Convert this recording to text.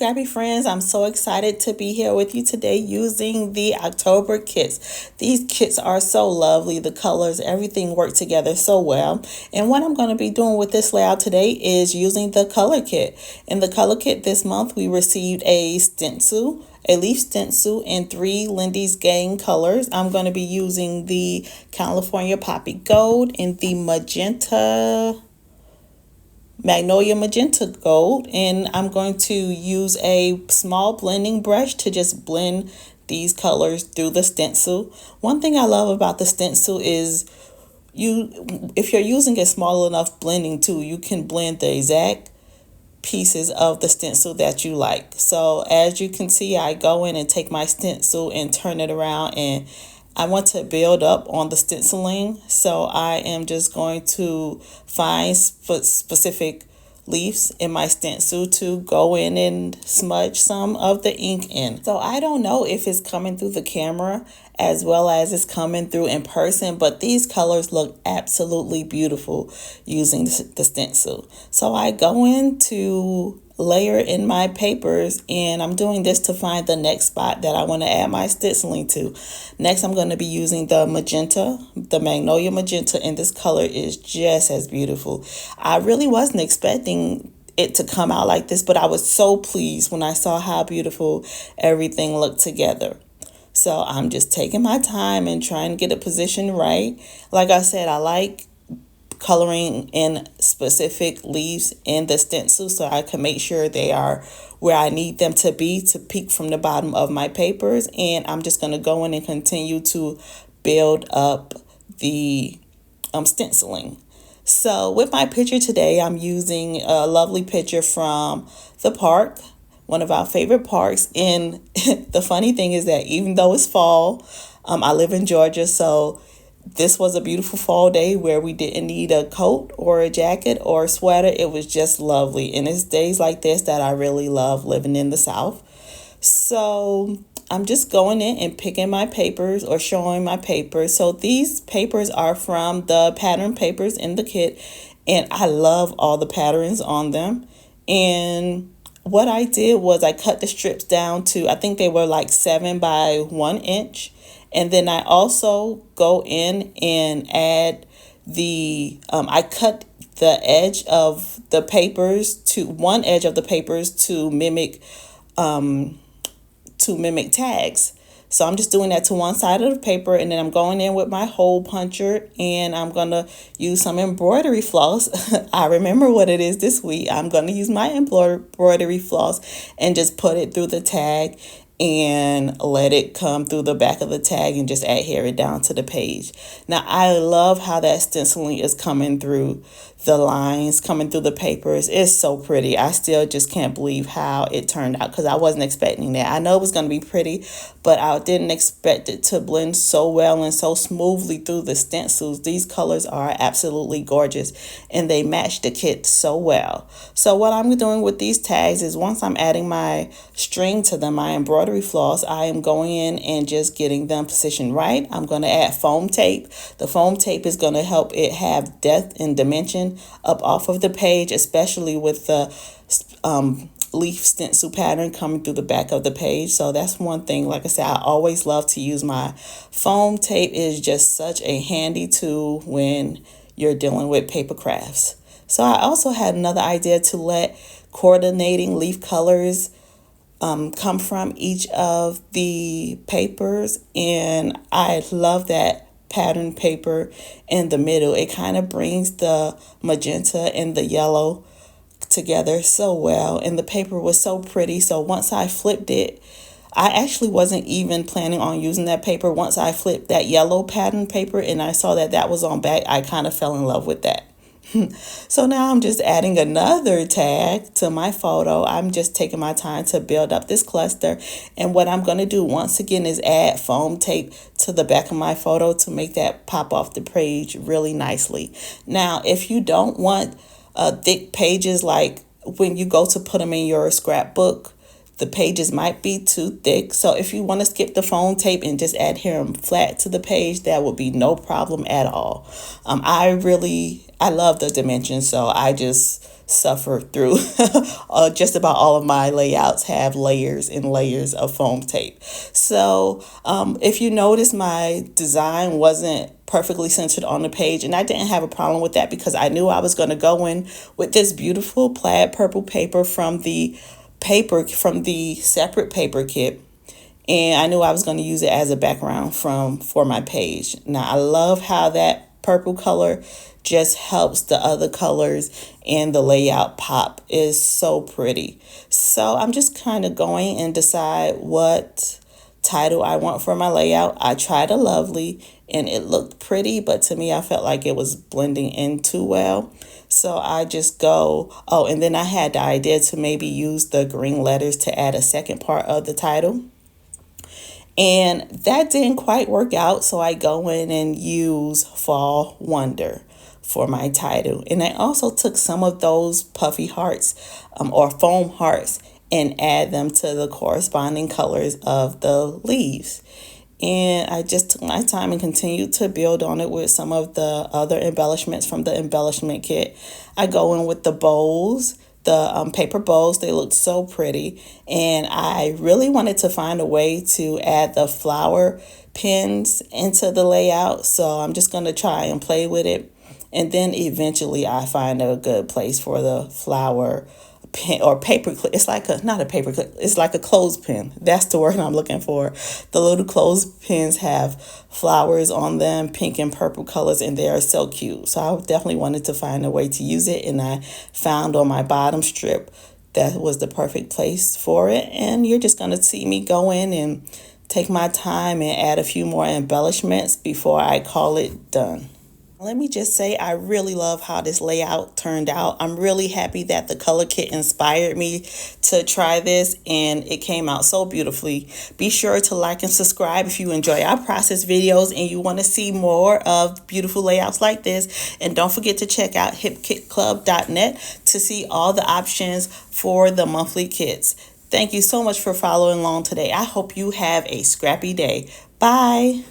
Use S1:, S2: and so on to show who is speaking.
S1: Scrappy friends. I'm so excited to be here with you today using the October kits. These kits are so lovely. The colors, everything worked together so well. And what I'm going to be doing with this layout today is using the color kit. In the color kit this month, we received a stencil, a leaf stencil in 3 Lindy's Gang colors. I'm going to be using the California Poppy Gold and the Magnolia Magenta Gold, and I'm going to use a small blending brush to just blend these colors through the stencil. One thing I love about the stencil is if you're using a small enough blending tool, you can blend the exact pieces of the stencil that you like. So as you can see, I go in and take my stencil and turn it around, and I want to build up on the stenciling, so I am just going to find specific leaves in my stencil to go in and smudge some of the ink in. So I don't know if it's coming through the camera as well as it's coming through in person, but these colors look absolutely beautiful using the stencil. So I go into layer in my papers, and I'm doing this to find the next spot that I want to add my stenciling to. Next, I'm going to be using the magenta, the Magnolia Magenta, and this color is just as beautiful. I really wasn't expecting it to come out like this, but I was so pleased when I saw how beautiful everything looked together. So I'm just taking my time and trying to get it positioned right. Like I said, I like coloring in specific leaves in the stencil so I can make sure they are where I need them to be to peek from the bottom of my papers. And I'm just going to go in and continue to build up the stenciling. So with my picture today, I'm using a lovely picture from the park, one of our favorite parks. And the funny thing is that even though it's fall, I live in Georgia, so this was a beautiful fall day where we didn't need a coat or a jacket or a sweater. It was just lovely. And it's days like this that I really love living in the South. So I'm just going in and picking my papers or showing my papers. So these papers are from the pattern papers in the kit, and I love all the patterns on them. And what I did was I cut the strips down to, I think they were like 7 by 1 inch. And then I also go in and add I cut the edge of the papers to one edge of the papers to mimic tags. So I'm just doing that to one side of the paper, and then I'm going in with my hole puncher, and I'm going to use some embroidery floss. I remember what it is this week. I'm going to use my embroidery floss and just put it through the tag and let it come through the back of the tag and just adhere it down to the page. Now, I love how that stenciling is coming through the lines, coming through the papers. It's so pretty. I still just can't believe how it turned out because I wasn't expecting that. I know it was going to be pretty, but I didn't expect it to blend so well and so smoothly through the stencils. These colors are absolutely gorgeous, and they match the kit so well. So what I'm doing with these tags is once I'm adding my string to them, my embroidery floss, I am going in and just getting them positioned right. I'm going to add foam tape. The foam tape is going to help it have depth and dimension up off of the page, especially with the leaf stencil pattern coming through the back of the page. So that's one thing. Like I said, I always love to use my foam tape. It is just such a handy tool when you're dealing with paper crafts. So I also had another idea to let coordinating leaf colors come from each of the papers, and I love that pattern paper in the middle. It kind of brings the magenta and the yellow together so well, and the paper was so pretty. So once I flipped it, I actually wasn't even planning on using that paper. Once I flipped that yellow pattern paper and I saw that that was on back, I kind of fell in love with that. So now I'm just adding another tag to my photo. I'm just taking my time to build up this cluster. And what I'm going to do once again is add foam tape to the back of my photo to make that pop off the page really nicely. Now, if you don't want thick pages like when you go to put them in your scrapbook, the pages might be too thick. So if you want to skip the foam tape and just adhere them flat to the page, that would be no problem at all. I love the dimensions, so I just suffer through just about all of my layouts have layers and layers of foam tape. So if you notice, my design wasn't perfectly centered on the page, and I didn't have a problem with that because I knew I was going to go in with this beautiful plaid purple paper from the separate paper kit, and I knew I was going to use it as a background for my page. Now I love how that purple color just helps the other colors and the layout pop. Is so pretty. So I'm just kind of going and decide what title I want for my layout. I tried a lovely and it looked pretty, but to me I felt like it was blending in too well. So I just go, oh, and then I had the idea to maybe use the green letters to add a second part of the title. And that didn't quite work out, so I go in and use Fall Wonder for my title. And I also took some of those puffy hearts or foam hearts and add them to the corresponding colors of the leaves. And I just took my time and continued to build on it with some of the other embellishments from the embellishment kit. I go in with the bows, the paper bows. They looked so pretty, and I really wanted to find a way to add the flower pins into the layout, so I'm just going to try and play with it, and then eventually I find a good place for the flower pin or paper clip. It's like not a paper clip, it's like a clothespin. That's the word I'm looking for. The little clothespins have flowers on them, pink and purple colors, and they are so cute. So I definitely wanted to find a way to use it, and I found on my bottom strip that was the perfect place for it. And you're just going to see me go in and take my time and add a few more embellishments before I call it done. Let me just say, I really love how this layout turned out. I'm really happy that the color kit inspired me to try this, and it came out so beautifully. Be sure to like and subscribe if you enjoy our process videos and you want to see more of beautiful layouts like this. And don't forget to check out hipkitclub.net to see all the options for the monthly kits. Thank you so much for following along today. I hope you have a scrappy day. Bye.